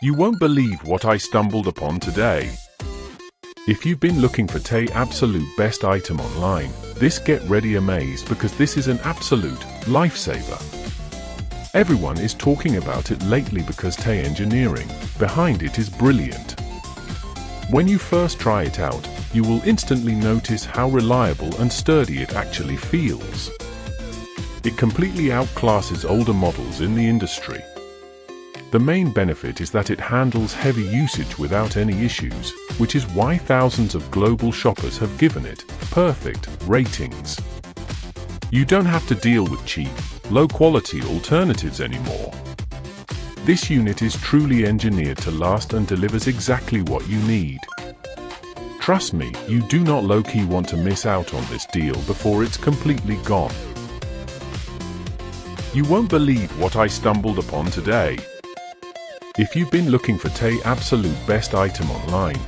You won't believe what I stumbled upon today. If you've been looking for TAE absolute best item online, this get ready amaze because this is an absolute lifesaver. Everyone is talking about it lately because TAE engineering behind it is brilliant. When you first try it out, you will instantly notice how reliable and sturdy it actually feels. It completely outclasses older models in the industry. The main benefit is that it handles heavy usage without any issues, which is why thousands of global shoppers have given it perfect ratings. You don't have to deal with cheap, low-quality alternatives anymore. This unit is truly engineered to last and delivers exactly what you need. Trust me, you do not low-key want to miss out on this deal before it's completely gone. You won't believe what I stumbled upon today. If you've been looking for TAE absolute best item online,